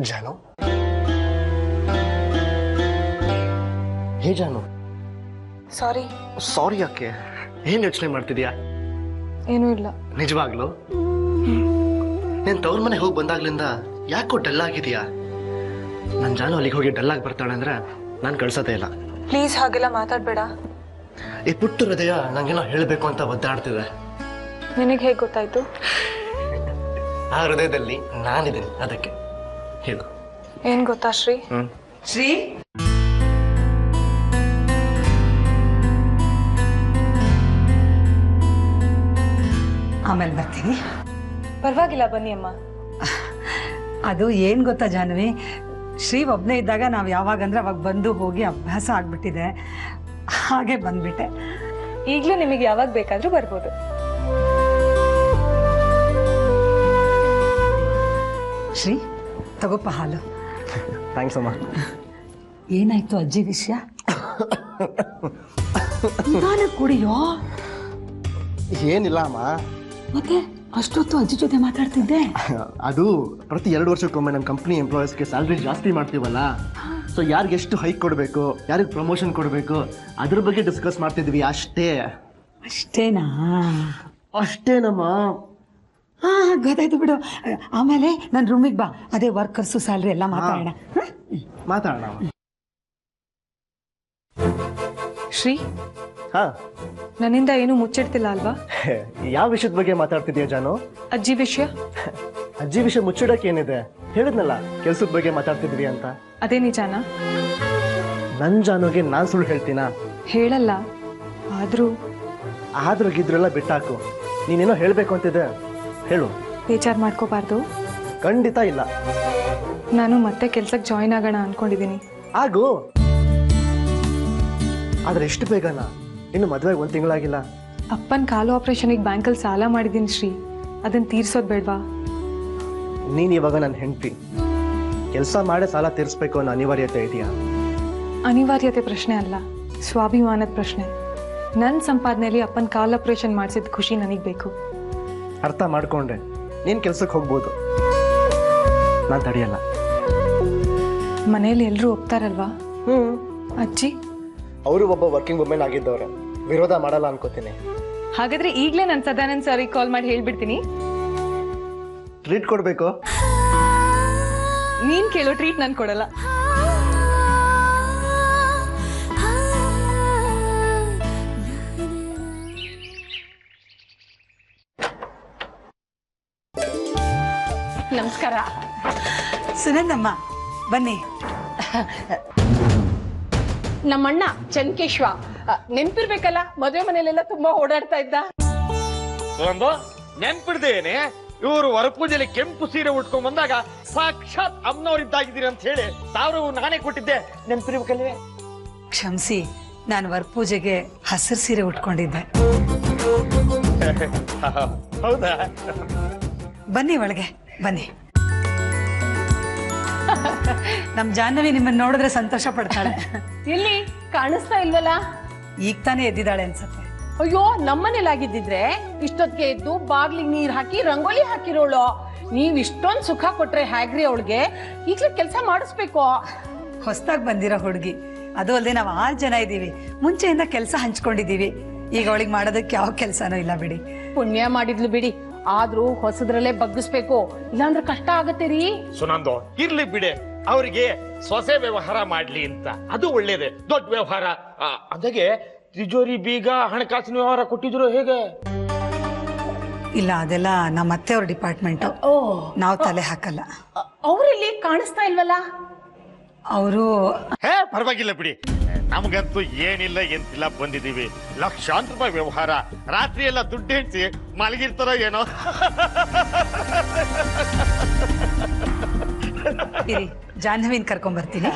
ಜಾನು ಹೇ ಜಾನು ಸಾರಿ ಯಾಕೆ ಏನ್ ಯೋಚನೆ ಮಾಡ್ತಿದ್ಯಾ ಏನೂ ಇಲ್ಲ ನಿಜವಾಗ್ಲು ನೀನ್ ತವ್ರ ಮನೆ ಹೋಗಿ ಬಂದಾಗ್ಲಿಂದ ಯಾಕೋ ಡಲ್ ಆಗಿದ್ಯಾ ನನ್ ಜಾನು ಅಲ್ಲಿಗೆ ಹೋಗಿ ಡಲ್ ಆಗಿ ಬರ್ತಾಳೆ ಅಂದ್ರೆ ನಾನು ಕಳ್ಸೋದೇ ಇಲ್ಲ ಪ್ಲೀಸ್ ಹಾಗೆಲ್ಲ ಮಾತಾಡ್ಬೇಡ ಈ ಪುಟ್ಟ ಹೃದಯ ನಂಗೇನೋ ಹೇಳಬೇಕು ಅಂತ ಒದ್ದಾಡ್ತಿದೆ ನಿನಗೆ ಹೇಗೆ ಗೊತ್ತಾಯ್ತು ಆ ಹೃದಯದಲ್ಲಿ ನಾನಿದ್ದೀನಿ ಅದಕ್ಕೆ ಹೇಳು ಏನ್ ಗೊತ್ತಾ ಶ್ರೀ ಶ್ರೀ ಆಮೇಲೆ ಬರ್ತೀನಿ ಪರವಾಗಿಲ್ಲ ಬನ್ನಿ ಅಮ್ಮ ಅದು ಏನು ಗೊತ್ತಾ ಜಾನ್ವಿ ಶ್ರೀ ಒಬ್ಬನೇ ಇದ್ದಾಗ ನಾವು ಯಾವಾಗಂದ್ರೆ ಅವಾಗ ಬಂದು ಹೋಗಿ ಅಭ್ಯಾಸ ಆಗ್ಬಿಟ್ಟಿದೆ ಹಾಗೆ ಬಂದ್ಬಿಟ್ಟೆ ಈಗಲೂ ನಿಮಗೆ ಯಾವಾಗ ಬೇಕಾದ್ರೂ ಬರ್ಬೋದು ಶ್ರೀ ತಗೋಪ್ಪ ಹಾಲು ಥ್ಯಾಂಕ್ಸ್ ಅಮ್ಮ ಏನಾಯ್ತು ಅಜ್ಜಿ ವಿಷಯ ನಿಧಾನ ಕುಡಿಯೋ ಏನಿಲ್ಲ ಅಮ್ಮ ಮತ್ತೆ ಅಷ್ಟೊತ್ತು ಅಜ್ಜಿ ಜೊತೆ ಮಾತಾಡ್ತಿದ್ದೆ ಅದು ಪ್ರತಿ 2 ವರ್ಷಕ್ಕೊಮ್ಮೆ ನಮ್ಮ ಕಂಪ್ನಿ ಎಂಪ್ಲಾಯೀಸ್ಗೆ ಸ್ಯಾಲ್ರಿ ಜಾಸ್ತಿ ಮಾಡ್ತೀವಲ್ಲ ಸೊ ಯಾರಿಗೆ ಎಷ್ಟು ಹೈಕ್ ಕೊಡಬೇಕು ಯಾರಿಗೆ ಪ್ರಮೋಷನ್ ಕೊಡಬೇಕು ಅದ್ರ ಬಗ್ಗೆ ಡಿಸ್ಕಸ್ ಮಾಡ್ತಿದ್ವಿ ಅಷ್ಟೇ ಅಷ್ಟೇನಾ ಅಷ್ಟೇನಮ್ಮ ಹಾ ಗೊತ್ತಾಯ್ತು ಬಿಡು ಆಮೇಲೆ ನನ್ನ ರೂಮಿಗೆ ಬಾ ಅದೇ ವರ್ಕರ್ಸು ಸ್ಯಾಲ್ರಿ ಎಲ್ಲ ಮಾತಾಡೋಣ ಮಾತಾಡೋಣ ಶ್ರೀ ಹಾ ನನ್ನಿಂದ ಏನು ಮುಚ್ಚಿಡ್ತಿಲ್ಲ ಅಲ್ವಾ ಯಾವ ವಿಷಯದ ಬಗ್ಗೆ ಮಾತಾಡ್ತಿದ್ಯಾ ಜಾನು ಅಜ್ಜಿ ವಿಷಯ ಅಜ್ಜಿ ವಿಷಯ ಮುಚ್ಚಿಡಕ್ಕೆ ಏನಿದೆ ಹೇಳಿದ್ನಲ್ಲ ಕೆಲ್ಸದ ಬಗ್ಗೆ ಮಾತಾಡ್ತಿದ್ವಿ ಅಂತ ಅದೇ ನಿಜಾನಾ ನನ್ ಜಾನುಗೆ ನಾನ್ ಸುಳ್ಳು ಹೇಳ್ತೀನಾ ಹೇಳಲ್ಲ ಆದ್ರೂ ಗಿದ್ರೆಲ್ಲ ಬಿಟ್ಟಾಕು ನೀನೇನೋ ಹೇಳ್ಬೇಕು ಅಂತಿದೆ ಹೇಳು ಬೇಜಾರು ಮಾಡ್ಕೋಬಾರ್ದು ಖಂಡಿತ ಇಲ್ಲ ನಾನು ಮತ್ತೆ ಕೆಲ್ಸಕ್ಕೆ ಜಾಯಿನ್ ಆಗೋಣ ಅನ್ಕೊಂಡಿದ್ದೀನಿ ಆಗು ಆದ್ರೆ ಎಷ್ಟು ಬೇಗನಾ ಇನ್ನು ಮದುವೆಗೆ 1 ತಿಂಗಳಾಗಿಲ್ಲ ಅಪ್ಪನ ಕಾಲು ಆಪರೇಷನ್ಗೆ ಬ್ಯಾಂಕಲ್ಲಿ ಸಾಲ ಮಾಡಿದ್ದೀನಿ ಶ್ರೀ ಅದನ್ನ ತೀರ್ಸೋದು ಬೇಡವಾ ನೀನ್ ಇವಾಗ ನನ್ನ ಹೆಂಡತಿ ಕೆಲಸ ಮಾಡೇ ಸಾಲ ತೀರಿಸ್ಬೇಕು ಅನ್ನೋ ಅನಿವಾರ್ಯತೆ ಇದೆಯಾ ಅನಿವಾರ್ಯತೆ ಪ್ರಶ್ನೆ ಅಲ್ಲ ಸ್ವಾಭಿಮಾನದ ಪ್ರಶ್ನೆ ನನ್ನ ಸಂಪಾದನೆಯಲ್ಲಿ ಅಪ್ಪನ ಕಾಲು ಆಪರೇಷನ್ ಮಾಡಿಸಿದ ಖುಷಿ ನನಗೆ ಬೇಕು ಅರ್ಥ ಮಾಡ್ಕೊಂಡೆ ನೀನ್ ಕೆಲ್ಸಕ್ಕೆ ಹೋಗ್ಬೋದು ನಾನು ತಡೆಯಲ್ಲ ಮನೇಲಿ ಎಲ್ಲರೂ ಒಪ್ತಾರಲ್ವಾ ಅಜ್ಜಿ ಅವರು ಒಬ್ಬ ವರ್ಕಿಂಗ್ ವುಮೆನ್ ಆಗಿದ್ದವ್ರೆ ವಿರೋಧ ಮಾಡಲ್ಲ ಅನ್ಕೋತೀನಿ ಹಾಗಾದ್ರೆ ಈಗಲೇ ನಾನು ಸದಾನಂದ್ ಸರಿಗೆ ಕಾಲ್ ಮಾಡಿ ಹೇಳ್ಬಿಡ್ತೀನಿ ಟ್ರೀಟ್ ಕೊಡ್ಬೇಕು ನೀನ್ ಕೇಳೋ ಟ್ರೀಟ್ ನಾನು ಕೊಡಲ್ಲ ನಮಸ್ಕಾರ ಸುನಂದಮ್ಮ ಬನ್ನಿ ನಮ್ಮಣ್ಣ ಚನ್ಕೇಶ್ವ ನೆನ್ಪಿರ್ಬೇಕಲ್ಲ ಮದುವೆ ಮನೇಲೆಲ್ಲ ತುಂಬಾ ಓಡಾಡ್ತಾ ಇದ್ದ ಒಂದು ನೆನ್ಪಿಡ್ದೇನೆ ಇವರು ವರಪೂಜೆಯಲ್ಲಿ ಕೆಂಪು ಸೀರೆ ಉಟ್ಕೊಂಡ್ ಬಂದಾಗ ಸಾಕ್ಷಾತ್ ಅಮ್ಮನವರಿದ್ದಾಗಿದ್ದೀರಿ ಅಂತ ಹೇಳಿ ತಾವ್ರು ನಾನೇ ಕೊಟ್ಟಿದ್ದೆ ನೆನ್ಪಿರ್ಬೇಕಲ್ವೇ ಕ್ಷಮಿಸಿ ನಾನು ವರಪೂಜೆಗೆ ಹಸಿರು ಸೀರೆ ಉಟ್ಕೊಂಡಿದ್ದೆ ಹೌದಾ ಬನ್ನಿ ಒಳಗೆ ಬನ್ನಿ ನಮ್ ಜಾಹ್ನವಿ ನಿಮ್ಮನ್ನ ನೋಡಿದ್ರೆ ಸಂತೋಷ ಪಡ್ತಾಳೆ ಇಲ್ಲಿ ಕಾಣಿಸ್ತಾ ಇಲ್ವಲ್ಲ ಈಗ ತಾನೇ ಎದ್ದಿದ್ದಾಳೆ ಅನ್ಸತ್ತೆ ಅಯ್ಯೋ ನಮ್ಮನೇಲಾಗಿದ್ದಿದ್ರೆ ಇಷ್ಟೊತ್ತಿಗೆ ಎದ್ದು ಬಾಗ್ಲಿಗೆ ನೀರ್ ಹಾಕಿ ರಂಗೋಲಿ ಹಾಕಿರೋಳು ನೀವ್ ಇಷ್ಟೊಂದ್ ಸುಖ ಕೊಟ್ರೆ ಹ್ಯಾಗ್ರಿ ಅವಳಿಗೆ ಈಗ್ಲೇ ಕೆಲ್ಸ ಮಾಡಿಸ್ಬೇಕು ಹೊಸದಾಗಿ ಬಂದಿರೋ ಹುಡುಗಿ ಅದು ಅಲ್ಲದೆ ನಾವು 6 ಜನ ಇದ್ದೀವಿ ಮುಂಚೆಯಿಂದ ಕೆಲಸ ಹಂಚ್ಕೊಂಡಿದೀವಿ ಈಗ ಅವಳಿಗೆ ಮಾಡೋದಕ್ಕೆ ಯಾವ ಕೆಲಸನೂ ಇಲ್ಲ ಬಿಡಿ ಪುಣ್ಯ ಮಾಡಿದ್ಲು ಬಿಡಿ ಆದ್ರೂ ಹೊಸದ್ರಲ್ಲೇ ಬಗ್ಗಿಸ್ಬೇಕು ಇಲ್ಲಾಂದ್ರೆ ಕಷ್ಟ ಆಗತ್ತೆ ರೀ ಸುನಂದು ಇರ್ಲಿ ಬಿಡೆ ಅವರಿಗೆ ಸೊಸೆ ವ್ಯವಹಾರ ಮಾಡ್ಲಿ ಅಂತ ಅದು ಒಳ್ಳೇದೆ ದೊಡ್ಡ ವ್ಯವಹಾರ ಅದಾಗೆ ತಿಜೋರಿ ಬೀಗ ಹಣಕಾಸಿನ ವ್ಯವಹಾರ ಕೊಟ್ಟಿದ್ರು ಹೇಗೆ ಇಲ್ಲ ಅದೆಲ್ಲ ನಮ್ಮ ಅತ್ತೆಯವ್ರ ಡಿಪಾರ್ಟ್ಮೆಂಟ್ ನಾವು ತಲೆ ಹಾಕಲ್ಲ ಅವ್ರಲ್ಲಿ ಕಾಣಿಸ್ತಾ ಇಲ್ವಲ್ಲ ಅವರು ಪರವಾಗಿಲ್ಲ ಬಿಡಿ ನಮಗಂತೂ ಏನಿಲ್ಲ ಎಂತಿಲ್ಲ ಬಂದಿದೀವಿ ಲಕ್ಷಾಂತರ ರೂಪಾಯಿ ವ್ಯವಹಾರ ರಾತ್ರಿ ಎಲ್ಲ ದುಡ್ಡು ಹೆಂಡ್ಸಿ ಮಲಗಿರ್ತಾರೋ ಏನೋ ಜಾಹ್ನವಿನ್ ಕರ್ಕೊಂಡ್ ಬರ್ತೀನಿ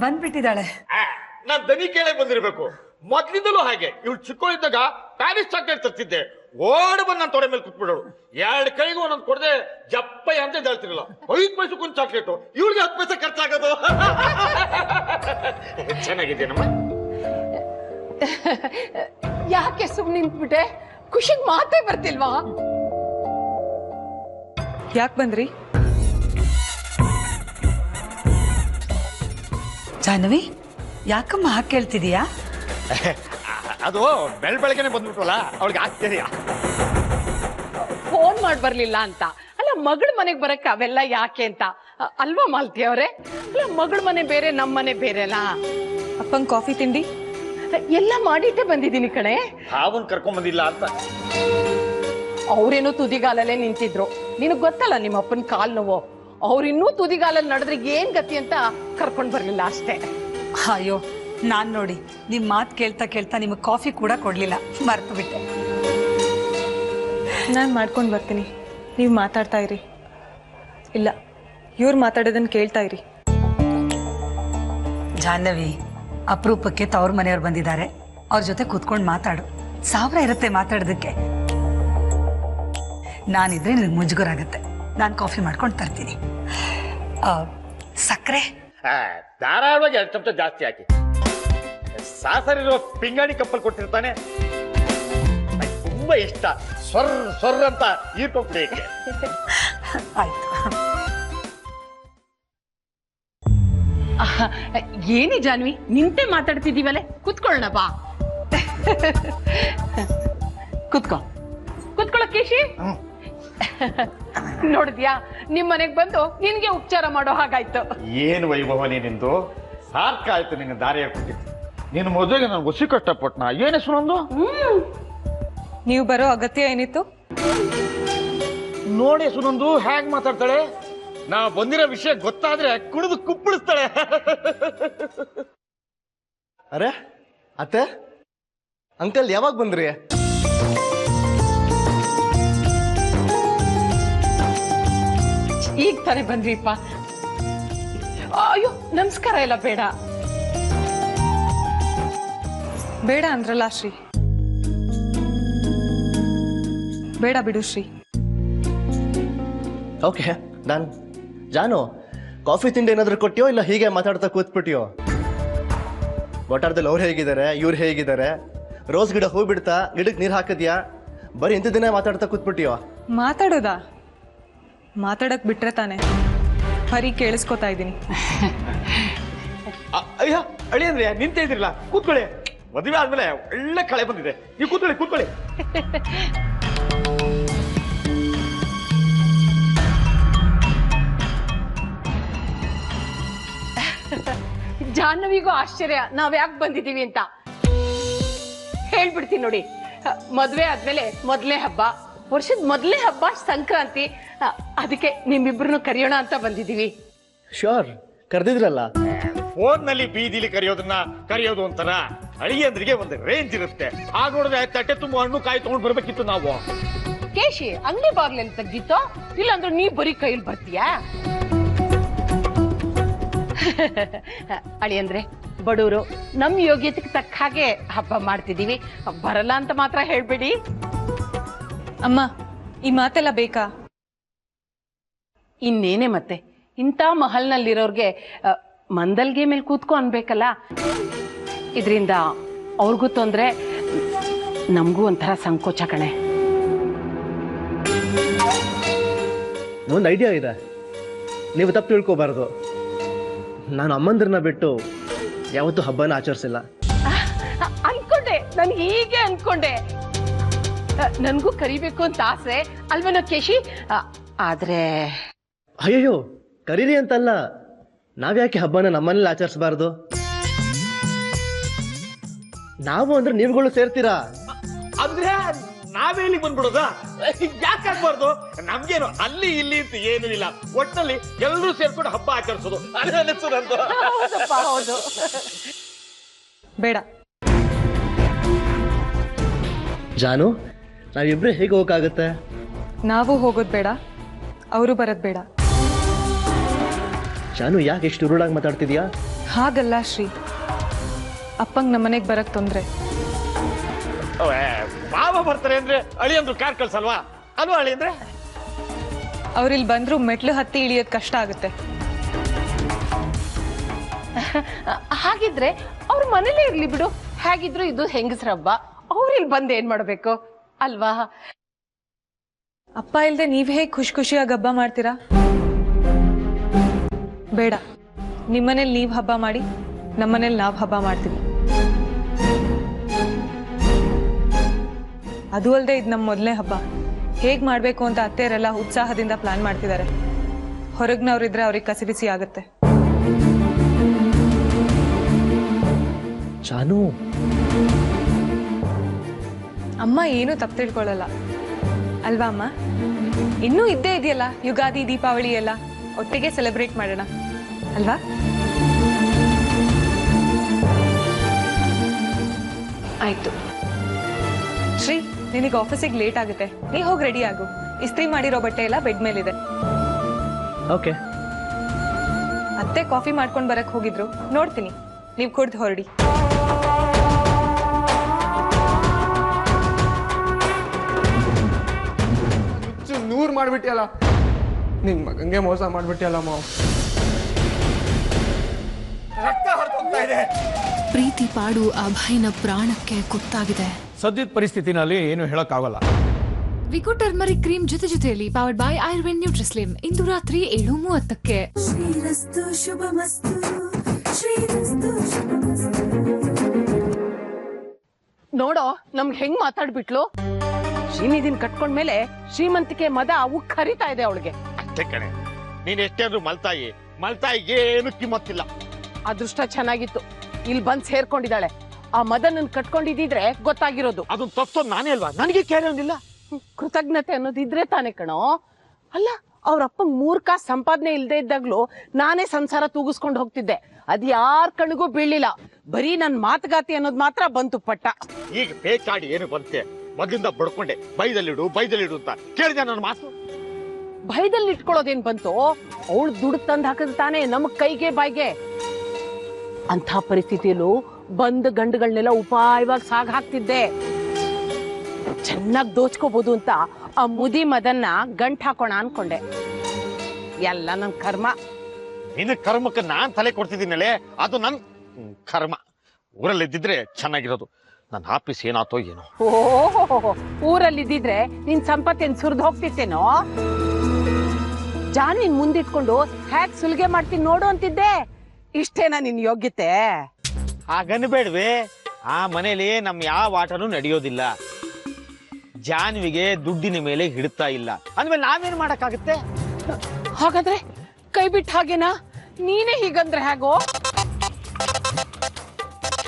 ಬಂದ್ಬಿಟ್ಟಿದ್ದಾಳೆ ನಾನ್ ದನಿ ಕೇಳೇ ಬಂದಿರ್ಬೇಕು ಮೊದ್ಲಿಂದಲೂ ಹಾಗೆ ಇವಳು ಚಿಕ್ಕವಳಿದ್ದಾಗ ಪ್ಯಾರಿಸ್ ಚಾಕ್ಲೇಟ್ ತರ್ತಿದ್ದೆ ಓಡ್ ಬಂದ್ ನಾನು ತೊಡೆ ಮೇಲೆ ಕುತ್ಬಿಡೋಳು 2 ಕೈಗೂ ಒಂದೊಂದು ಕೊಡದೆ ಜಪ್ಪಯ್ಯ ಅಂತ ಹೇಳ್ತಿರಲ್ಲ 5 ಪೈಸಕ್ಕೊಂದು ಚಾಕ್ಲೇಟು ಇವಳಿಗೆ 10 ಪೈಸೆ ಖರ್ಚಾಗೋದು ಚೆನ್ನಾಗಿದ್ದೇನಮ್ಮ ಯಾಕೆ ಸುಮ್ಮನೆ ನಿಂತ್ಬಿಟ್ಟೆ ಖುಷಿಗ್ ಮಾತೇ ಬರ್ತಿಲ್ವಾ ಯಾಕೆ ಬಂದ್ರಿ ಜಾಹ್ನವಿ ಯಾಕಮ್ಮ ಹಾಗೆ ಕೇಳ್ತಿದೀಯಾ? ಅದು ಬೆಳಗ್ಗೆನೆ ಬಂದ್ಬಿಟ್ವಲ್ಲ ಅವಳಿಗೆ ಆಶ್ಚರ್ಯ. ಫೋನ್ ಮಾಡಿ ಬರ್ಲಿಲ್ಲ ಅಂತ ಅಲ್ಲ, ಮಗಳ ಮನೆಗ್ ಬರಕ್ಕೆ ಅವೆಲ್ಲ ಯಾಕೆ ಅಂತ ಅಲ್ವಾ ಮಾಲ್ತಿ ಅವ್ರೆ? ಅಲ್ಲ, ಮಗಳ ಮನೆ ಬೇರೆ, ನಮ್ಮ ಮನೆ ಬೇರೆ ಅಲ್ಲ. ಅಪ್ಪಂಗೆ ಕಾಫಿ ತಿಂಡಿ ಎಲ್ಲ ಮಾಡಿಟ್ಟೆ ಬಂದಿದ್ದೀನಿ ಕಣೆ. ಹಾವನ್ ಕರ್ಕೊಂಡ್ ಬಂದಿಲ್ಲ ಅಂತ. ಅವ್ರೇನೋ ತುದಿಗಾಲಲ್ಲೇ ನಿಂತಿದ್ರು. ನಿನಗ್ ಗೊತ್ತಲ್ಲ ನಿಮ್ಮ ಅಪ್ಪನ ಕಾಲ್ ನೋವು. ಅವ್ರಿನ್ನೂ ತುದಿಗಾಲಲ್ಲಿ ನಡೆದ್ರೆ ಏನ್ ಗತಿ ಅಂತ ಕರ್ಕೊಂಡ್ ಬರ್ಲಿಲ್ಲ ಅಷ್ಟೇ. ಅಯ್ಯೋ ನಾನ್ ನೋಡಿ ನಿಮ್ ಮಾತು ಕೇಳ್ತಾ ಕೇಳ್ತಾ ನಿಮಗೆ ಕಾಫಿ ಕೂಡ ಕೊಡ್ಲಿಲ್ಲ, ಮರ್ತು ಬಿಟ್ಟೆ. ನಾನು ಮಾಡ್ಕೊಂಡು ಬರ್ತೀನಿ, ನೀವು ಮಾತಾಡ್ತಾ ಇರಿ. ಇಲ್ಲ, ಇವ್ರು ಮಾತಾಡೋದನ್ನ ಕೇಳ್ತಾ ಇರಿ. ಜಾಹ್ನವಿ, ಅಪರೂಪಕ್ಕೆ ತವ್ರ ಮನೆಯವ್ರು ಬಂದಿದ್ದಾರೆ, ಅವ್ರ ಜೊತೆ ಕೂತ್ಕೊಂಡು ಮಾತಾಡು. 1000 ಇರುತ್ತೆ ಮಾತಾಡೋದಕ್ಕೆ. ನಾನಿದ್ರೆ ನಿನಗೆ ಮುಜುಗರ ಆಗತ್ತೆ. ನಾನು ಕಾಫಿ ಮಾಡ್ಕೊಂಡು ತರ್ತೀನಿ. ಸಕ್ಕರೆ ಧಾರಾಳವಾಗಿ 2 ಚಮಚ ಜಾಸ್ತಿ ಹಾಕಿ. ಸಾಸರಿರೋ ಪಿಂಗಾಣಿ ಕಪ್ಪಲ್ಲಿ ಕೊಟ್ಟಿರ್ತಾನೆ, ತುಂಬಾ ಇಷ್ಟ. ಸ್ವರ್ ಅಂತ ಈರ್ಕೊಂಡ್ಬಿಡಿ. ಆಯ್ತು. ಏನಿ ಜಾನ್ವಿ, ನಿಂತೆ ಮಾತಾಡ್ತಿದೀವಲ್ಲೇ, ಕುತ್ಕೊಳ್ಳೋಣ ಬಾ. ಕುತ್ಕೊಳ್ಳೋ ಕೇಶಿ. ನೋಡಿದ್ಯಾ, ನಿಮ್ ಮನೆಗ್ ಬಂದು ನಿನ್ಗೆ ಉಪಚಾರ ಮಾಡೋ ಹಾಗಾಯ್ತು. ಏನು ವೈಭವ ನಿಂದು, ಸಾರ್ಥ ಆಯ್ತು ನಿನ್ನ ದಾರಿ ಹಾಕ್ಬಿಟ್ಟಿತ್ತು. ನೀನು ಮದುವೆಗೆ ನಾನು ಹುಸಿ ಕಷ್ಟಪಟ್ನ. ಏನ್ ಹೆಸರೊಂದು? ನೀವು ಬರೋ ಅಗತ್ಯ ಏನಿತ್ತು? ನೋಡಿ ಸುನೊಂದು ಹೇಗ್ ಮಾತಾಡ್ತಾಳೆ. ನಾ ಬಂದಿರೋ ವಿಷಯ ಗೊತ್ತಾದ್ರೆ ಕುಡಿದು ಕುಪ್ಪಳಿಸ್ತಾಳೆ. ಅರೆ ಅತ್ತೆ, ಅಂಕಲ್ ಯಾವಾಗ ಬಂದ್ರಿ? ಈಗ ತಾನೇ ಬಂದ್ರಿಪ್ಪ. ಅಯ್ಯೋ, ನಮಸ್ಕಾರ ಎಲ್ಲ ಬೇಡ. ಬೇಡ ಅಂದ್ರಲ್ಲ ಶ್ರೀ, ಬೇಡ ಬಿಡು Shri. Okay done. Janu, coffee ತಿಂಡಿ ಏನಾದರೂ ಕೊಟ್ಟಿಯೋ ಇಲ್ಲ ಹೀಗೆ ಮಾತಾಡ್ತಾ ಕೂತ್ಬಿಟ್ಟಿಯೋ? ಒಟ್ಟಾರ್ದಲ್ಲಿ ಅವ್ರು ಹೇಗಿದ್ದಾರೆ, ಇವ್ರು ಹೇಗಿದ್ದಾರೆ, ರೋಸ್ ಗಿಡ ಹೂ ಬಿಡ್ತಾ ಗಿಡಕ್ಕೆ ನೀರು ಹಾಕಿದ್ಯಾ, ಬರೀ ಇಂಥ ದಿನ ಮಾತಾಡ್ತಾ ಕೂತ್ಬಿಟ್ಟಿಯೋ? ಮಾತಾಡೋದಾ? ಮಾತಾಡಕ್ ಬಿಟ್ರೆ ತಾನೆ, ಬರೀ ಕೇಳಿಸ್ಕೊತಾ ಇದ್ದೀನಿ. ಅಯ್ಯ ಅಳಿ ಅಂದ್ರೆ ನಿಂತ ಇದ್ರಿಲ್ಲ, ಕೂತ್ಕೊಳ್ಳಿ. ಮದುವೆ ಆದ್ಮೇಲೆ ಒಳ್ಳೆ ಕಳೆ ಬಂದಿದೆ. ನೀವು ಕೂತ್ಕೊಳ್ಳಿ. ಜಾಹ್ನವಿಗೂ ಆಶ್ಚರ್ಯ ನಾವ್ ಯಾಕೆ ಬಂದಿದೀವಿ ಅಂತ. ಹೇಳ್ಬಿಡ್ತೀನಿ ನೋಡಿ. ಮದ್ವೆ ಆದ್ಮೇಲೆ ಮೊದ್ಲೇ ಹಬ್ಬ, ವರ್ಷದ ಮೊದಲನೇ ಹಬ್ಬ ಸಂಕ್ರಾಂತಿ. ಅದಕ್ಕೆ ನಿಮ್ಮಿಬ್ರನ್ನು ಕರೆಯೋಣ ಅಂತ ಬಂದಿದೀವಿ. ಶ್ಯೂರ್, ಕರೆದಿದ್ರಲ್ಲ. ಫೋನ್ ನಲ್ಲಿ ಬೀದಿಲಿ ಕರೆಯೋದು ಒಂಥರ. ಅಳಿಯಂದ್ರಿಗೆ ಒಂದು ರೇಂಜ್ ಇರುತ್ತೆ. ಆಗ ನೋಡಿದ್ರೆ ತಟ್ಟೆ ತುಂಬ ಹಣ್ಣು ಕಾಯಿ ತಗೊಂಡ್ ಬರ್ಬೇಕಿತ್ತು ನಾವು. ಕೇಶಿ, ಅಂಗಡಿ ಬಾಗ್ಲೆಲ್ಲ ತೆಗ್ದಿತ್ತೋ? ಇಲ್ಲಾಂದ್ರೆ ನೀ ಬರೀ ಕೈಲಿ ಬರ್ತೀಯಾ? ಅಳಿಯಂದ್ರೆ ಬಡವರು, ನಮ್ ಯೋಗ್ಯತೆಗೆ ತಕ್ಕ ಹಾಗೆ ಹಬ್ಬ ಮಾಡ್ತಿದೀವಿ. ಬರಲ್ಲ ಅಂತ ಮಾತ್ರ ಹೇಳ್ಬೇಡಿ. ಅಮ್ಮ, ಈ ಮಾತೆಲ್ಲ ಬೇಕಾ? ಇನ್ನೇನೆ ಮತ್ತೆ, ಇಂಥ ಮಹಲ್ನಲ್ಲಿರೋರ್ಗೆ ಮಂದಲ್ಗೆ ಮೇಲೆ ಕೂತ್ಕೊ ಅನ್ಬೇಕಲ್ಲ. ಇದರಿಂದ ಅವ್ರಿಗೂ ತೊಂದ್ರೆ, ನಮಗೂ ಒಂಥರ ಸಂಕೋಚ ಕಣೆ. ಒಂದು ಐಡಿಯಾ ಇದೆ, ನೀವು ತಪ್ಪು ತಿಳ್ಕೊಬಾರ್ದು. ನಾನು ಅಮ್ಮಂದ್ರನ್ನ ಬಿಟ್ಟು ಯಾವತ್ತೂ ಹಬ್ಬನ ಆಚರಿಸಿಲ್ಲ. ಅನ್ಕೊಂಡೆ, ನಾನು ಹೀಗೆ ಅನ್ಕೊಂಡೆ. ನನ್ಗೂ ಕರಿಬೇಕು ಅಂತ ಆಸೆ ಅಲ್ವೇನೋ ಕೇಶಿ. ಆದ್ರೆ ಅಯ್ಯಯ್ಯೋ, ಕರೀರಿ ಅಂತಲ್ಲ, ನಾವ್ಯಾಕೆ ಹಬ್ಬನ ನಮ್ಮನೇಲಿ ಆಚರಿಸಬಾರ್ದು? ನಾವು ಅಂದ್ರೆ ನೀವುಗಳು ಸೇರ್ತೀರಾ. ಅಂದ್ರೆ ನಾವೇ ಇಲ್ಲಿ ಬಂದ್ಬಿಡೋದ? ಯಾಕಾಗ್ಬಾರ್ದು? ನಮ್ಗೇನು ಅಲ್ಲಿ ಇಲ್ಲಿ ಅಂತ ಏನು ಇಲ್ಲ. ಒಟ್ಟಿನಲ್ಲಿ ಎಲ್ಲರೂ ಸೇರ್ಕೊಂಡು ಹಬ್ಬ ಆಚರಿಸೋದು. ಹೌದಪ್ಪ, ಹೌದು. ಬೇಡ. ಜಾನು, ನಾವಿಬ್ರು ಹೇಗೆ ಹೋಗಕ್ಕಾಗತ್ತೆ? ನಾವು ಹೋಗೋದು ಬೇಡ, ಅವರು ಬರೋದು ಬೇಡ. ಜಾನು, ಯಾಕೆ ಎಷ್ಟು ಉರುಳಾಗಿ ಮಾತಾಡ್ತಿದ್ಯಾ? ಹಾಗಲ್ಲ ಶ್ರೀ, ಅಪ್ಪಂಗೆ ನಮ್ಮನೆಗೆ ಬರಕ್ ತೊಂದ್ರೆ. ಮಾವ ಬರ್ತಾರೆ ಅಂದ್ರೆ ಅಳಿಯಂದ್ರು ಕಾರ್ ಕಳ್ಸಲ್ವಾ? ಅಲ್ವಾ ಅಳಿ ಅಂದ್ರೆ? ಅವ್ರಿಲ್ ಬಂದ್ರು ಮೆಟ್ಲು ಹತ್ತಿ ಇಳಿಯೋದ್ ಕಷ್ಟ ಆಗುತ್ತೆ. ಹಾಗಿದ್ರೆ ಅವ್ರ ಮನೇಲೇ ಇರ್ಲಿ ಬಿಡು. ಹೇಗಿದ್ರು ಇದು ಹೆಂಗಸ್ರ ಹಬ್ಬ, ಅವ್ರಿಲ್ ಬಂದ್ ಏನ್ ಮಾಡ್ಬೇಕು ಅಲ್ವಾ? ಅಪ್ಪ ಇಲ್ದೆ ನೀವ್ ಹೇಗ್ ಖುಷಿಯಾಗಿ ಹಬ್ಬ ಮಾಡ್ತೀರಾ? ಬೇಡ, ನಿಮ್ಮನೇಲಿ ನೀವ್ ಹಬ್ಬ ಮಾಡಿ, ನಮ್ಮನೇಲಿ ನಾವು ಹಬ್ಬ ಮಾಡ್ತೀವಿ. ಅದು ಅಲ್ಲದೆ ಇದು ನಮ್ಮ ಮೊದಲನೇ ಹಬ್ಬ. ಹೇಗೆ ಮಾಡಬೇಕು ಅಂತ ಅತ್ತೆಯರೆಲ್ಲ ಉತ್ಸಾಹದಿಂದ ಪ್ಲಾನ್ ಮಾಡ್ತಿದ್ದಾರೆ. ಹೊರಗ್ನವ್ರಿದ್ರೆ ಅವ್ರಿಗೆ ಕಸಿಬಿಸಿ ಆಗುತ್ತೆ. ಜಾನು, ಅಮ್ಮ ಏನೂ ತಪ್ಪು ತಿಳ್ಕೊಳ್ಳಲ್ಲ ಅಲ್ವಾ ಅಮ್ಮ? ಇನ್ನೂ ಇದ್ದೇ ಇದೆಯಲ್ಲ ಯುಗಾದಿ, ದೀಪಾವಳಿ ಎಲ್ಲ ಒಟ್ಟಿಗೆ ಸೆಲೆಬ್ರೇಟ್ ಮಾಡೋಣ ಅಲ್ವಾ? ಆಯ್ತು ಶ್ರೀ, ನಿನಗೆ ಆಫೀಸಿಗೆ ಲೇಟ್ ಆಗುತ್ತೆ. ನೀ ಹೋಗಿ ರೆಡಿ ಆಗು. ಇಸ್ತ್ರಿ ಮಾಡಿರೋ ಬಟ್ಟೆ ಎಲ್ಲ ಬೆಡ್ ಮೇಲಿದೆ. ಓಕೆ. ಅತ್ತೆ ಕಾಫಿ ಮಾಡ್ಕೊಂಡು ಬರಕ್ ಹೋಗಿದ್ರು, ನೋಡ್ತೀನಿ. ನೀವು ಕುಡ್ದು ಹೊರಡಿ. ನೂರ್ ಮಾಡ್ಬಿಟ್ಟಿಯಲ್ಲ, ನಿನ್ ಮಗಂಗೆ ಮೋಸ ಮಾಡ್ಬಿಟ್ಟಿಯಲ್ಲ ಮಾವ್. ಪ್ರೀತಿ ಪಾಡು ಅಭಯನ ಪ್ರಾಣಕ್ಕೆ ಕುತ್ತಾಗಿದೆ. ಸದ್ಯದ ಪರಿಸ್ಥಿತಿನಲ್ಲಿ ಏನು ಹೇಳಕ್ಕಾಗಲ್ಲ. ವಿಗೋ ಟರ್ಮರಿಕ್ ಕ್ರೀಮ್ ಜೊತೆಯಲ್ಲಿ ಪವರ್ಡ್ ಬೈ ಆಯುರ್ವೇದ್ ನ್ಯೂಟ್ರಿಸ್ಲಿಮ್ ಇಂದು ರಾತ್ರಿ 7:30ಕ್ಕೆ. ನೋಡೋ ನಮ್ಗೆ ಹೆಂಗ್ ಮಾತಾಡ್ಬಿಟ್ಲು. ಶ್ರೀನಿಧಿನ್ ಕಟ್ಕೊಂಡ್ಮೇಲೆ ಶ್ರೀಮಂತಿಕೆ ಮದ ಉಕ್ ಹರಿತಾ ಇದೆ ಅವಳಿಗೆ. ಅಷ್ಟೇ ಕಣೆ, ನೀನ್ ಎಷ್ಟೇಂದ್ರು ಮಲ್ತಾಯಿಗೆ ಏನು ಕಿಮ್ಮತ್ತಿಲ್ಲ. ಅದೃಷ್ಟ ಚೆನ್ನಾಗಿತ್ತು, ಇಲ್ಲಿ ಬಂದ್ ಸೇರ್ಕೊಂಡಿದ್ದಾಳೆ. ಆ ಮದನನ್ ಕಟ್ಕೊಂಡಿದ್ರೆ ಗೊತ್ತಾಗಿರೋದು. ಅದನ್ನ ತಪ್ಸೋದು ನಾನೇ ಅಲ್ವಾ? ನನಗೆ ಕೇಳಿ ಒಂದಿಲ್ಲ. ಕೃತಜ್ಞತೆ ಅನ್ನೋದಿದ್ರೆ ತಾನೇ ಕಣೋ. ಅಲ್ಲ, ಅವ್ರಪ್ಪಂಗ್ 3 ಕಾಸು ಸಂಪಾದನೆ ಇಲ್ದೇ ಇದ್ದಾಗ್ಲೂ ನಾನೇ ಸಂಸಾರ ತೂಗಿಸ್ಕೊಂಡು ಹೋಗ್ತಿದ್ದೆ. ಅದ್ ಯಾರ ಕಣ್ಣಿಗೂ ಬೀಳಿಲ್ಲ. ಬರೀ ನನ್ ಮಾತುಗಾತಿ ಅನ್ನೋದು ಮಾತ್ರ ಬಂತು ಪಟ್ಟ. ಈಗ ಬೇಕಾಡಿ ಏನು ಬಂತೆ? ಮೊದಲಿಂದ ಬಡ್ಕೊಂಡೆ ಬೈದಲ್ಲಿಡು ಅಂತ ಕೇಳಿದೆ ನನ್ನ ಮಾತು. ಭಯದಲ್ಲಿ ಇಟ್ಕೊಳ್ಳೋದೇನ್ ಬಂತು? ಅವಳು ದುಡ್ಡು ತಂದು ಹಾಕಿದ್ ತಾನೇ ನಮಗ್ ಕೈಗೆ ಬಾಯ್ಗೆ. ಅಂಥ ಪರಿಸ್ಥಿತಿಯಲ್ಲೂ ಬಂದ ಗಂಡುಗಳನ್ನೆಲ್ಲ ಉಪಾಯವಾಗಿ ಸಾಗ ಹಾಕ್ತಿದ್ದೆ. ಚೆನ್ನಾಗಿ ದೋಚ್ಕೋಬಹುದು ಅಂತ ಆ ಮುದಿ ಮದನ್ನ ಗಂಟ್ ಹಾಕೋಣ ಅನ್ಕೊಂಡೆ. ಎಲ್ಲ ನನ್ ಕರ್ಮ. ನಿನ್ನ ಕರ್ಮಕ್ಕೆ ನಾನ್ ತಲೆ ಕೊಡ್ತಿದ್ದೀನಲ್ಲೇ, ಅದು ನನ್ ಕರ್ಮ. ಊರಲ್ಲಿ ಇದ್ದಿದ್ರೆ ಚೆನ್ನಾಗಿರೋದು. ನನ್ನ ಆಫೀಸ್ ಏನಾತೋ ಏನೋ. ಓಹೋ, ಊರಲ್ಲಿದ್ದಿದ್ರೆ ನಿನ್ ಸಂಪತ್ತೇನ್ ಸುರಿದು ಹೋಗ್ತಿತ್ತೇನೋ? ಜಾನಿನ್ ಮುಂದಿಟ್ಕೊಂಡು ಹ್ಯಾಕ್ ಸುಲಿಗೆ ಮಾಡ್ತೀನಿ ನೋಡು ಅಂತಿದ್ದೆ. ಇಷ್ಟೇನಾ ನಿನ್ ಯೋಗ್ಯತೆ? ಹಾಗನ್ಬೇಡ್ವೆ. ಆ ಮನೇಲಿ ನಮ್ ಯಾವ ಆಟನೂ ನಡೆಯೋದಿಲ್ಲ. ಜಾನ್ವಿಗೆ ದುಡ್ಡಿನ ಮೇಲೆ ಹಿಡ್ತಾ ಇಲ್ಲ ಅಂದ್ಮೇಲೆ ನಾವೇನ್ ಮಾಡಕ್ಕಾಗತ್ತೆ? ಹಾಗಾದ್ರೆ ಕೈ ಬಿಟ್ಟು ಹಾಗೇನಾ? ನೀನೇ ಹೀಗಂದ್ರೆ ಹೇಗೋ?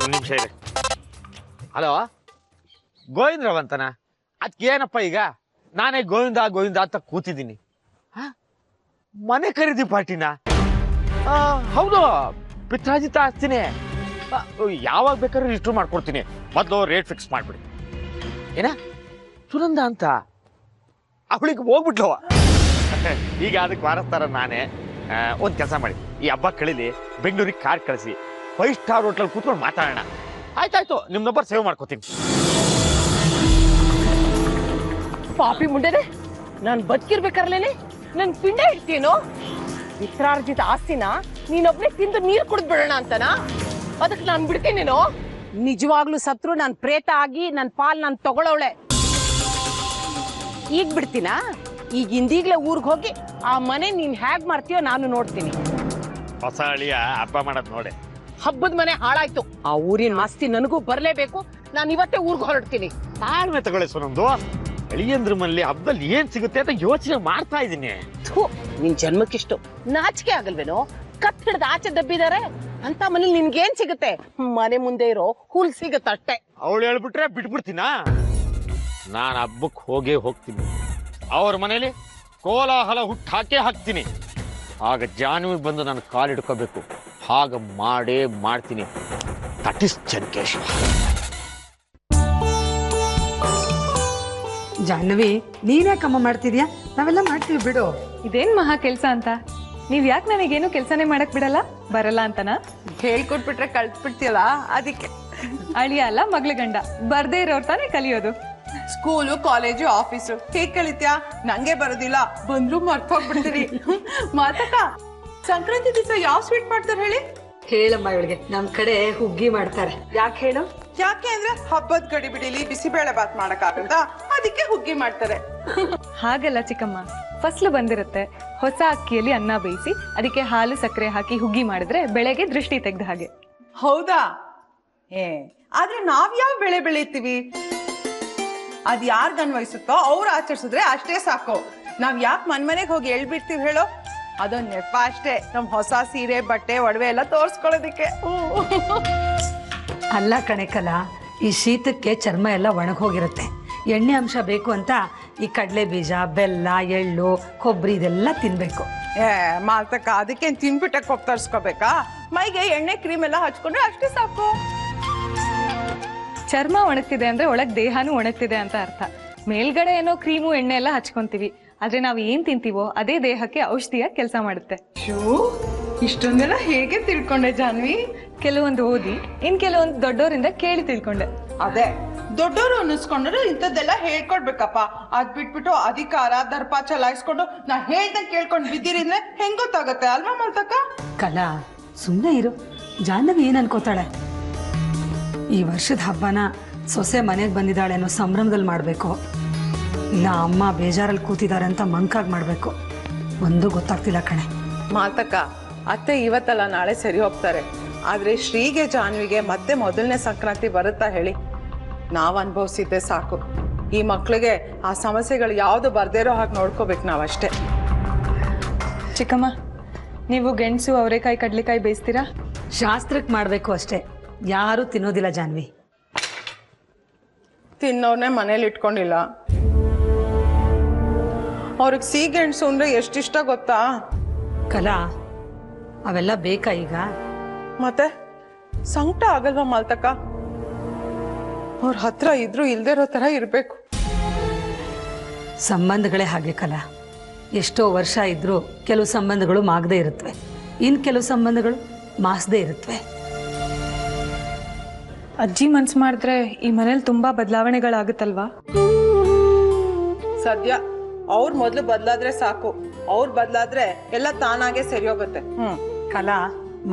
ಒಂದು ನಿಮಿಷ ಇದೆ. ಹಲೋ, ಗೋವಿಂದ್ರವಂತನ? ಅದ್ಕೇನಪ್ಪ ಈಗ? ನಾನೇ ಗೋವಿಂದ ಅಂತ ಕೂತಿದ್ದೀನಿ. ಮನೆ ಖರೀದಿ ಪಾರ್ಟಿನ? ಹೌದು, ಪಿತ್ರಾಜಿತ ಆಸ್ತಿನೇ. ಯಾವಾಗ ಬೇಕಾದ್ರೂ ರಿಜಿಸ್ಟರ್ ಮಾಡ್ಕೊಡ್ತೀನಿ. ಮೊದಲು ರೇಟ್ ಫಿಕ್ಸ್ ಮಾಡ್ಬಿಡಿ. ಏನ ಸುನಂದ ಅಂತ ಅವಳಿಗೆ ಹೋಗ್ಬಿಟ್ಲವ. ಈಗ ಅದಕ್ಕೆ ವಾರಸ್ತಾರ ನಾನೇ. ಒಂದ್ ಕೆಲಸ ಮಾಡಿ, ಈ ಹಬ್ಬ ಕಳೀಲಿ ಬೆಂಗಳೂರಿಗೆ ಕಾರ್ ಕಳಿಸಿ 5 ಸ್ಟಾರ್ ಹೋಟೆಲ್ ಕೂತ್ಕೊಂಡು ಮಾತಾಡೋಣ. ಆಯ್ತಾಯ್ತು, ನಿಮ್ ನಂಬರ್ ಸೇವ್ ಮಾಡ್ಕೋತೀನಿ. ಪಾಪಿ ಮುಂಡೆನೆ, ನಾನ್ ಬದುಕಿರ್ಬೇಕಾರ್ಲೇನೆ ನನ್ ಪಿಂಡ ಇಡ್ತೀನೋ? ಪಿತ್ರಾರ್ಜಿತ ಆಸ್ತಿನ ನೀನೊಬ್ನೇ ತಿಂದು ನೀರು ಕುಡಿದ್ ಬಿಡೋಣ ಅಂತನಾ? ಅದಕ್ಕೆ ನಾನ್ ಬಿಡ್ತೀನೇನೋ? ನಿಜವಾಗ್ಲೂ ಸತ್ರು ನಾನ್ ಪ್ರೇತ ಆಗಿ ನನ್ ಪಾಲ್ ನಾನ್ ತಗೊಳವಳೆ. ಈಗ ಬಿಡ್ತೀನಾ? ಈಗ ಇಂದೀಗ್ಲೇ ಊರ್ಗ್ ಹೋಗಿ ಆ ಮನೆ ನೀನ್ ಹೇಗ್ ಮಾಡ್ತೀಯೋ ನಾನು ನೋಡ್ತೀನಿ. ಹೊಸ ಅಳಿಯ ಹಬ್ಬ ಮಾಡೋದ್ ನೋಡೆ. ಹಬ್ಬದ ಮನೆ ಹಾಳಾಯ್ತು. ಆ ಊರಿನ ಮಾಸ್ತಿ ನನಗೂ ಬರ್ಲೇಬೇಕು. ನಾನು ಇವತ್ತೇ ಊರ್ಗ್ ಹೊರಡ್ತೀನಿ. ತಾಳ್ಮೆ ತಗೊಳ್ಳಿ ಸುನಂದು. ಅಳಿಯಂದ್ರ ಮನೇಲಿ ಹಬ್ಬದಲ್ಲಿ ಏನ್ ಸಿಗುತ್ತೆ ಅಂತ ಯೋಚನೆ ಮಾಡ್ತಾ ಇದ್ದೀನಿ. ನಿನ್ ಜನ್ಮಕ್ಕಿಷ್ಟು ನಾಚಿಕೆ ಆಗಲ್ವೇನೋ? ಕತ್ ಹಿಡ್ದು ಆಚೆ ದಬ್ಬಿದಾರೆ ಅಂತ ಮನೇಲಿ ನಿನ್ಗೇನ್ ಸಿಗುತ್ತೆ? ಮನೆ ಮುಂದೆ ಇರೋ ಹುಲ್ ಸಿಗತ್ತಷ್ಟೇ. ಅವಳು ಹೇಳ್ಬಿಟ್ರೆ ಬಿಟ್ಬಿಡ್ತೀನಾ? ನಾನು ಹಬ್ಬಕ್ಕೆ ಹೋಗ್ತೀನಿ. ಅವ್ರ ಮನೇಲಿ ಕೋಲಾಹಲ ಹುಟ್ಟು ಹಾಕ್ತೀನಿ. ಆಗ ಜಾನ್ವಿ ಬಂದು ನನ್ನ ಕಾಲು ಹಿಡ್ಕೋಬೇಕು. ಹಾಗ ಮಾಡ್ತೀನಿ. That is Chennakeshava. ಜಾಹ್ನವಿ, ನೀನೇ ಕಮ್ಮ ಮಾಡ್ತಿದ್ಯಾ? ನಾವೆಲ್ಲ ಮಾಡ್ತೀವಿ ಬಿಡು. ಇದೇನ್ ಮಹಾ ಕೆಲ್ಸ ಅಂತ? ನೀವ್ ಯಾಕೆ ನನಗೇನು ಕೆಲ್ಸನೇ ಮಾಡಕ್ ಬಿಡಲ್ಲ? ಬರಲ್ಲ ಅಂತನಾ? ಹೇಳ್ಕೊಟ್ಬಿಟ್ರೆ ಕಳ್ಸ್ಬಿಡ್ತೀಯಲ್ಲ, ಅದಕ್ಕೆ. ಅಳಿಯ ಅಲ್ಲ ಮಗ್ಳ ಗಂಡ, ಬರ್ದೇ ಇರೋರ್ ತಾನೇ ಕಲಿಯೋದು. ಸ್ಕೂಲು, ಕಾಲೇಜು, ಆಫೀಸು ಹೇಗ್ ಕಲಿತ್ಯಾ? ನಂಗೆ ಬರೋದಿಲ್ಲ, ಬಂದ್ರು ಮರ್ತೋಗ್ಬಿಡ್ತೀರಿ. ಮಾತಕ್ಕ, ಸಂಕ್ರಾಂತಿ ದಿವಸ ಯಾವ ಸ್ವೀಟ್ ಮಾಡ್ತಾರೆ ಹೇಳಿ? ಹೇಳಮ್ಮ ಇವಳಿಗೆ. ನಮ್ ಕಡೆ ಹುಗ್ಗಿ ಮಾಡ್ತಾರೆ. ಯಾಕೆ ಹೇಳು? ಯಾಕೆ ಅಂದ್ರೆ ಹಬ್ಬದ ಗಡಿಬಿಡಿಲಿ ಬಿಸಿಬೇಳೆ ಬಾತ್ ಮಾಡಕ್ಕಾಗತ್ತಾ? ಅದಕ್ಕೆ ಹುಗ್ಗಿ ಮಾಡ್ತಾರೆ. ಹಾಗಲ್ಲ ಚಿಕ್ಕಮ್ಮ, ಫಸ್ಲು ಬಂದಿರುತ್ತೆ. ಹೊಸ ಅಕ್ಕಿಯಲ್ಲಿ ಅನ್ನ ಬೇಯಿಸಿ ಅದಕ್ಕೆ ಹಾಲು ಸಕ್ಕರೆ ಹಾಕಿ ಹುಗ್ಗಿ ಮಾಡಿದ್ರೆ ಬೆಳೆಗೆ ದೃಷ್ಟಿ ತೆಗ್ದ ಹಾಗೆ. ಹೌದಾ? ಆದ್ರೆ ನಾವ್ ಯಾವ ಬೆಳೆ ಬೆಳಿತೀವಿ? ಅದ್ ಯಾರ್ಗ್ ಅನ್ವಯಿಸುತ್ತೋ ಅವ್ರು ಆಚರಿಸಿದ್ರೆ ಅಷ್ಟೇ ಸಾಕು. ನಾವ್ ಯಾಕೆ ಮನೆಗೆ ಹೋಗಿ ಹೇಳ್ಬಿಡ್ತೀವಿ ಹೇಳೋ? ಅದೊಂದ್ ನೆಪ ಅಷ್ಟೇ, ನಮ್ ಹೊಸ ಸೀರೆ ಬಟ್ಟೆ ಒಡವೆ ಎಲ್ಲ ತೋರ್ಸ್ಕೊಳ್ಳೋದಿಕ್ಕೆ. ಅಲ್ಲ ಕಣೆಕಲ, ಈ ಶೀತಕ್ಕೆ ಚರ್ಮ ಎಲ್ಲ ಒಣಗೋಗಿರುತ್ತೆ. ಎಣ್ಣೆ ಅಂಶ ಬೇಕು ಅಂತ ಈ ಕಡಲೆ ಬೀಜ, ಬೆಲ್ಲ, ಎಳ್ಳು, ಕೊಬ್ಬರಿ ಇದೆಲ್ಲ ತಿನ್ಬೇಕು. ಮಾಲ್ತಕ್ಕ, ಅದಕ್ಕೇನ್ ತಿನ್ಬಿಟ್ಟೆ ಕೊಬ್ಬು ತರ್ಸ್ಕೋಬೇಕಾ? ಮೈಗೆ ಎಣ್ಣೆ ಕ್ರೀಮ್ ಎಲ್ಲ ಹಚ್ಕೊಂಡ್ರೆ ಅಷ್ಟೇ ಸಾಕು. ಚರ್ಮ ಒಣಗ್ತಿದೆ ಅಂದ್ರೆ ಒಳಗ್ ದೇಹನೂ ಒಣಗ್ತಿದೆ ಅಂತ ಅರ್ಥ. ಮೇಲ್ಗಡೆ ಏನೋ ಕ್ರೀಮು ಎಣ್ಣೆ ಎಲ್ಲ ಹಚ್ಕೊಂತೀವಿ, ಆದ್ರೆ ನಾವು ಏನ್ ತಿಂತೀವೋ ಅದೇ ದೇಹಕ್ಕೆ ಔಷಧಿಯಾಗಿ ಕೆಲಸ ಮಾಡುತ್ತೆ. ಇಷ್ಟೊಂದೆಲ್ಲ ಹೇಗೆ ತಿಳ್ಕೊಂಡೆ ಜಾನ್ವಿ? ಕೆಲವೊಂದು ಓದಿ, ಇನ್ ಕೆಲವೊಂದು ದೊಡ್ಡೋರಿಂದ ಕೇಳಿ ತಿಳ್ಕೊಂಡೆ. ಅದೇ ದೊಡ್ಡವರು ಅನ್ನಿಸ್ಕೊಂಡ್ರೆ ಇಂಥದ್ದೆಲ್ಲ ಹೇಳ್ಕೊಡ್ಬೇಕಪ್ಪ. ಅದ್ ಬಿಟ್ಬಿಟ್ಟು ಅಧಿಕಾರ ದರ್ಪ ಚಲಾಯಿಸ್ಕೊಂಡು ನಾ ಹೇಳ್ದಂಗ್ ಕೇಳ್ಕೊಂಡ್ ಬಿದ್ದಿರಿದ್ರೆ ಹೆಂಗ್ ಗೊತ್ತಾಗತ್ತೆ ಅಲ್ವಾ ಮಲ್ತಕ್ಕ? ಕಲಾ, ಸುಮ್ಮನೆ ಇರು. ಜಾಹ್ನವಿ ಏನ್ ಅನ್ಕೋತಾಳೆ? ಈ ವರ್ಷದ ಹಬ್ಬನ ಸೊಸೆ ಮನೆಗೆ ಬಂದಿದ್ದಾಳೆ ಅನ್ನೋ ಸಂಭ್ರಮದಲ್ಲಿ ಮಾಡಬೇಕು, ಇಲ್ಲ ಅಮ್ಮ ಬೇಜಾರಲ್ಲಿ ಕೂತಿದ್ದಾರೆ ಅಂತ ಮಂಕಾಗಿ ಮಾಡಬೇಕು, ಒಂದು ಗೊತ್ತಾಗ್ತಿಲ್ಲ ಕಣೆ. ಮಾತಕ್ಕ, ಅತ್ತೆ ಇವತ್ತಲ್ಲ ನಾಳೆ ಸರಿ ಹೋಗ್ತಾರೆ. ಆದ್ರೆ ಶ್ರೀಗೆ ಜಾನ್ವಿಗೆ ಮತ್ತೆ ಮೊದಲನೇ ಸಂಕ್ರಾಂತಿ ಬರುತ್ತಾ ಹೇಳಿ? ನಾವ್ ಅನುಭವಿಸಿದ್ದೆ ಸಾಕು. ಈ ಮಕ್ಳಿಗೆ ಆ ಸಮಸ್ಯೆಗಳು ಯಾವ್ದು ಬರ್ದೇ ಇರೋ ಹಾಗೆ ನೋಡ್ಕೋಬೇಕು ನಾವಷ್ಟೇ. ಚಿಕ್ಕಮ್ಮ, ನೀವು ಗೆಣಸು, ಅವರೆಕಾಯಿ, ಕಡ್ಲೆಕಾಯಿ ಬೇಯಿಸ್ತೀರಾ? ಶಾಸ್ತ್ರಕ್ಕೆ ಮಾಡಬೇಕು ಅಷ್ಟೇ, ಯಾರೂ ತಿನ್ನೋದಿಲ್ಲ ಜಾನ್ವಿ. ತಿನ್ನೋರ್ನೇ ಮನೇಲಿ ಇಟ್ಕೊಂಡಿಲ್ಲ. ಅವ್ರಿಗೆ ಸಿಹಿಗೆಣಸು ಅಂದ್ರೆ ಎಷ್ಟಿಷ್ಟ ಗೊತ್ತಾ? ಕಲಾ, ಅವೆಲ್ಲ ಬೇಕಾ ಈಗ? ಮತ್ತೆ ಸಂಕಟ ಆಗಲ್ವಾ ಮಾಲ್ತಕ್ಕ? ಅವ್ರ ಹತ್ರ ಇದ್ರು ಇಲ್ದೇ ಇರೋ ತರ ಇರ್ಬೇಕು. ಸಂಬಂಧಗಳೇ ಹಾಗೆ ಕಲಾ. ಎಷ್ಟೋ ವರ್ಷ ಇದ್ರೂ ಕೆಲವು ಸಂಬಂಧಗಳು ಮಾಗದೇ ಇರುತ್ತವೆ, ಇನ್ ಕೆಲವು ಸಂಬಂಧಗಳು ಮಾಸದೇ ಇರುತ್ತವೆ. ಅಜ್ಜಿ ಮನ್ಸು ಮಾಡಿದ್ರೆ ಈ ಮನೇಲಿ ತುಂಬಾ ಬದಲಾವಣೆಗಳಾಗುತ್ತಲ್ವಾ? ಸದ್ಯ ಅವ್ರು ಮೊದ್ಲು ಬದಲಾದ್ರೆ ಸಾಕು. ಅವ್ರು ಬದಲಾದ್ರೆ ಎಲ್ಲ ತಾನಾಗೆ ಸರಿ ಹೋಗುತ್ತೆ. ಕಲಾ,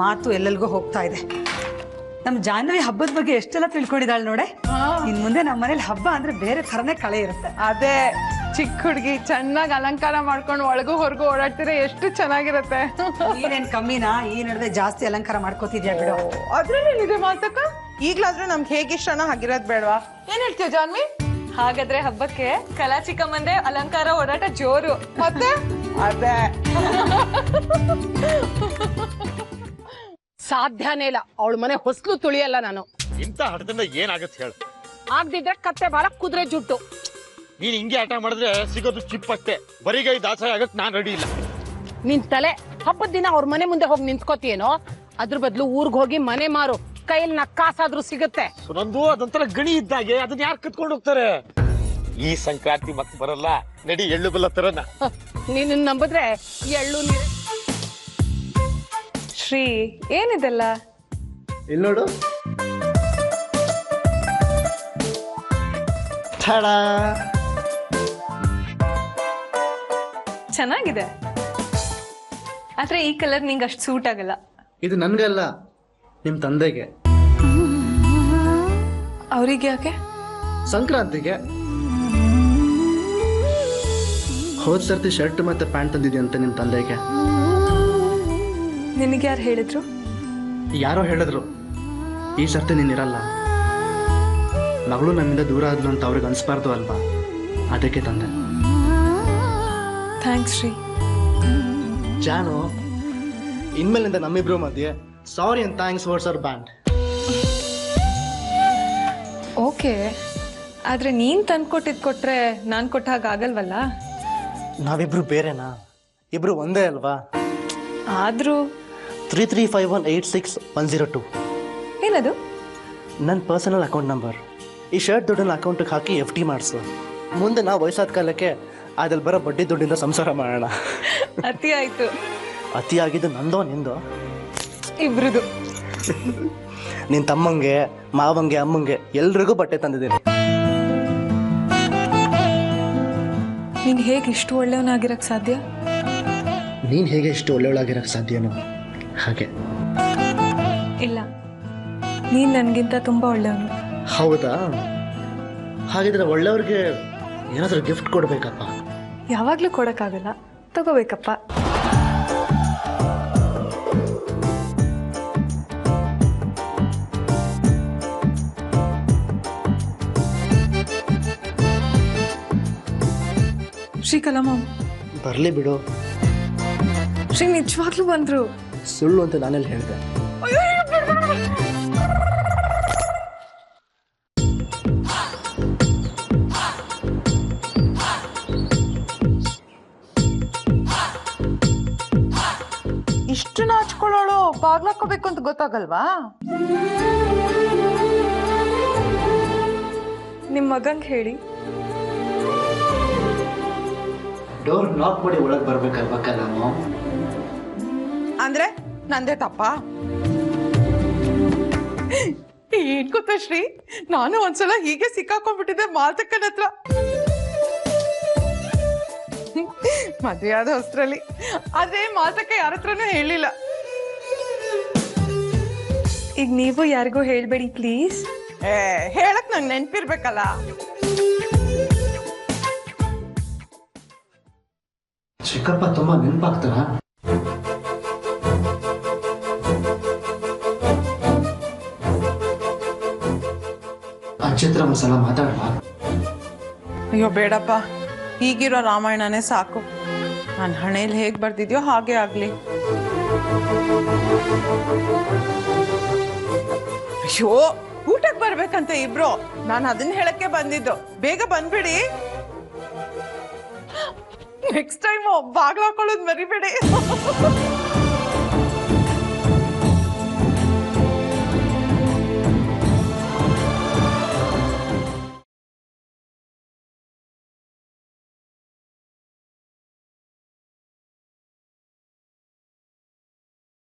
ಮಾತು ಎಲ್ಲೆಲ್ಗೋ ಹೋಗ್ತಾ ಇದೆ. ನಮ್ ಜಾಹ್ನವಿ ಹಬ್ಬದ ಬಗ್ಗೆ ಎಷ್ಟೆಲ್ಲ ತಿಳ್ಕೊಂಡಿದ್ದಾಳೆ ನೋಡೆ. ಇನ್ ಮುಂದೆ ನಮ್ಮ ಮನೇಲಿ ಹಬ್ಬ ಅಂದ್ರೆ ಬೇರೆ ಥರನೇ ಕಳೆ ಇರುತ್ತೆ. ಅದೇ ಚಿಕ್ಕ ಹುಡುಗಿ ಚೆನ್ನಾಗಿ ಅಲಂಕಾರ ಮಾಡ್ಕೊಂಡು ಒಳಗೂ ಹೊರಗೂ ಓಡಾಡ್ತಿದ್ರೆ ಎಷ್ಟು ಚೆನ್ನಾಗಿರುತ್ತೆ. ನೀನೇನ್ ಕಮ್ಮಿನಾ? ಈ ನಡುವೆ ಜಾಸ್ತಿ ಅಲಂಕಾರ ಮಾಡ್ಕೋತಿದ್ಯಾ ಬಿಡು. ಅದ್ರಲ್ಲೇನಿದೆ ಮಾತಕ್ಕ? ಈಗ್ಲಾದ್ರೂ ನಮ್ಗೆ ಹೇಗಿಷ್ಟನ ಹಾಗಿರೋದ್ ಬೇಡವಾ? ಏನ್ ಹೇಳ್ತೀಯ ಜಾನ್ವಿ? ಹಾಗಾದ್ರೆ ಹಬ್ಬಕ್ಕೆ ಕಲಾ ಚಿಕ್ಕಮ್ಮಂದೆ ಅಲಂಕಾರ ಓಡಾಟ ಜೋರು. ಮತ್ತೆ ಅದೇ ಸಾಧ್ಯನೇ ಇಲ್ಲ. ಅವಳ ಮನೆ ಹೊಸ್ಲು ತುಳಿಯಲ್ಲ ನಾನು. ಇಂಥ ಹಠದಿಂದ ಏನಾಗತ್ತೆ ಹೇಳು? ಆಗ್ದಿದ್ರೆ ಕತ್ತೆ ಬಾಳ ಕುದುರೆ ಜುಟ್ಟು. ನೀನ್ ಹಿಂಗೆ ಆಟ ಮಾಡಿದ್ರೆ ಸಿಗೋದು ಚಿಪ್ ಅಷ್ಟೇ. ಬರಿಗೈ ದಾಸರ ಆಗಕ್ ನಾನ್ ರೆಡಿ ಇಲ್ಲ. ನಿನ್ ತಲೆ ಹಬ್ಬದ ದಿನ ಅವ್ರ ಮನೆ ಮುಂದೆ ಹೋಗಿ ನಿಂತ್ಕೋತಿಯೇನೋ? ಅದ್ರ ಬದಲು ಊರ್ಗ್ ಹೋಗಿ ಮನೆ ಮಾರು, ಕೈಯಲ್ಲಿ ಕಾಸಾದ್ರೂ ಸಿಗುತ್ತೆ. ಸುನಂದು, ಅದೊಂಥರ ಗಣಿ ಇದ್ದಾಗೆ, ಅದನ್ನ ಯಾರು ಕತ್ಕೊಂಡು ಹೋಗ್ತಾರೆ? ಈ ಸಂಕ್ರಾಂತಿ ಮತ್ತೆ ಬರಲ್ಲ, ನಡಿ ಎಳ್ಳು ಬೆಲ್ಲ ತರೋಣ. ನೀನ್ ನಂಬಿದ್ರೆ ಎಳ್ಳು ನೀರು. ಶ್ರೀ, ಏನಿದೆಲ್ಲ? ಇಲ್ಲಿ ನೋಡು. ಠಾಡಾ! ಚೆನ್ನಾಗಿದೆ, ಆದ್ರೆ ಈ ಕಲರ್ ನಿಂಗೆ ಅಷ್ಟು ಸೂಟ್ ಆಗಲ್ಲ. ಇದು ನನ್ಗಲ್ಲ, ನಿಮ್ ತಂದೆಗೆ. ಅವ್ರಿಗೆ ಯಾಕೆ? ಸಂಕ್ರಾಂತಿಗೆ. ಹೋದ್ ಸರ್ತಿ ಶರ್ಟ್ ಮತ್ತೆ ಪ್ಯಾಂಟ್ ತಂದಿದ್ಯಂತೆ ನಿಮ್ ತಂದೆಗೆ. ನಿನಗೆ ಯಾರು ಹೇಳಿದ್ರು? ಯಾರೋ ಹೇಳಿದ್ರು ಈ ಸರ್ತಿ ನೀನಿರಲ್ಲ, ಮಗಳು ನಮ್ಮಿಂದ ದೂರ ಆದ್ಲು ಅಂತ ಅವ್ರಿಗೆ ಅನ್ಸ್ಬಾರ್ದು ಅಲ್ವಾ, ಅದಕ್ಕೆ ತಂದೆ. ಥ್ಯಾಂಕ್ಸ್ ಶ್ರೀ. ಜಾನು, ಇನ್ಮೇಲಿಂದ ನಮ್ಮಿಬ್ರು ಮಧ್ಯೆ sorry and thanks words are banned. Okay, ಆದ್ರೆ ನೀನ್ ತಂದ್ಕೊಟ್ಟಿದ್ ಕೊಟ್ರೆ ನಾನ್ ಕೊಟ್ಟ ಹಾಗೆ ಆಗಲ್ವಲ್ಲ? ನಾವಿಬ್ರು ಬೇರೆನಾ? ಇಬ್ರು ಒಂದೇ ಅಲ್ವಾ? ಆದ್ರೂ 33518610 ಏನದು? ನನ್ನ ಪರ್ಸನಲ್ ಅಕೌಂಟ್ ನಂಬರ್. ಈ ಶರ್ಟ್ ದುಡ್ಡನ್ನ ಅಕೌಂಟಿಗೆ ಹಾಕಿ FD ಮಾಡಿಸು. ಮುಂದೆ ನಾವು ವಯಸ್ಸಾದ ಕಾಲಕ್ಕೆ ಅದ್ರಲ್ಲಿ ಬರೋ ಬಡ್ಡಿ ದುಡ್ಡಿಂದ ಸಂಸಾರ ಮಾಡೋಣ. ಅತಿ ಆಯ್ತು. ಅತಿ ಆಗಿದ್ದು ನಂದೋ ನಿಂದೋ? ಇಬ್ರದು. ನಿನ್ನ ತಮ್ಮಂಗೆ, ಮಾವಂಗೆ, ಅಮ್ಮಂಗೆ ಎಲ್ರಿಗೂ ಬಟ್ಟೆ ತಂದಿದ್ದೀನಿ. ನೀನ್ ಹೇಗೆ ಇಷ್ಟು ಒಳ್ಳೆಯವನಾಗಿರಕ್ ಸಾಧ್ಯ? ನೀನು ಹೇಗೆ ಇಷ್ಟು ಒಳ್ಳೆಯವಳಾಗಿರಕ್ಕೆ ಸಾಧ್ಯನೋ ಹಾಗೆ. ಇಲ್ಲ, ನೀನ್ ನನ್ಗಿಂತ ತುಂಬಾ ಒಳ್ಳೆಯವನು. ಹೌದಾ? ಹಾಗಿದ್ರೆ ಒಳ್ಳೆಯವ್ರಿಗೆ ಏನಾದರೂ ಗಿಫ್ಟ್ ಕೊಡ್ಬೇಕಪ್ಪ. ಯಾವಾಗ್ಲೂ ಕೊಡಕ್ಕಾಗಲ್ಲ, ತಗೋಬೇಕಪ್ಪ. ಶ್ರೀಕಲಾ ಮಾಮ್ ಬರಲಿ ಬಿಡು. ಶ್ರೀ ನಿಜವಾಗ್ಲೂ ಬಂದ್ರು. ಸುಳ್ಳು ಅಂತ ನಾನೆಲ್ಲಿ ಹೇಳಿದೆ? ಇಷ್ಟು ನಾಚ್ಕೊಳ್ಳೋಳು ಬಾಗ್ಲಾಕೋಬೇಕು ಅಂತ ಗೊತ್ತಾಗಲ್ವಾ? ನಿಮ್ ಮಗಂಗೆ ಹೇಳಿ. ಡೋರ್ ನಾಕ್ ಮಾಡಿ ಒಳಗೆ ಬರ್ಬೇಕಲ್ವಾ ಕಲಾಮು? ಅಂದ್ರೆ ನಂದೇ ತಪ್ಪ? ಏನ್ ಗೊತ್ತಾ ಶ್ರೀ, ನಾನು ಒಂದ್ಸಲ ಹೀಗೆ ಸಿಕ್ಕಾಕೊಂಡ್ಬಿಟ್ಟಿದ್ದೆ ಮಾಲ್ತಕ್ಕನ ಹತ್ರ. ಮದ್ವೆ ಆದ ಹೊಸ್ತ್ರಲ್ಲಿ. ಆದ್ರೆ ಮಾಲ್ತಕ್ಕ ಯಾರ ಹತ್ರನೂ ಹೇಳಿಲ್ಲ. ಈಗ ನೀವು ಯಾರಿಗೂ ಹೇಳ್ಬೇಡಿ ಪ್ಲೀಸ್. ಹೇಳಕ್ ನಂಗೆ ನೆನ್ಪಿರ್ಬೇಕಲ್ಲ. ಚಿಕ್ಕಪ್ಪ ತುಂಬಾ ನೆನಪಾಗ್ತಾರ? ಅಜ್ಜಿತ್ರ ಒಂದ್ಸಲ ಮಾತಾಡಲ್ಲ? ಅಯ್ಯೋ ಬೇಡಪ್ಪ, ಈಗಿರೋ ರಾಮಾಯಣನೇ ಸಾಕು. ನನ್ನ ಹಣೆಯಲ್ಲಿ ಹೇಗ್ ಬರ್ದಿದ್ಯೋ ಹಾಗೆ ಆಗ್ಲಿ. ಅಯ್ಯೋ ಊಟಕ್ಕೆ ಬರ್ಬೇಕಂತ ಇಬ್ರು. ನಾನು ಅದನ್ನ ಹೇಳಕ್ಕೆ ಬಂದಿದ್ದು. ಬೇಗ ಬಂದ್ಬಿಡಿ. ನೆಕ್ಸ್ಟ್ ಟೈಮ್ ಬಾಗ್ಲು ಹಾಕೊಳ್ಳೋದು ಮರಿಬೇಡಿ.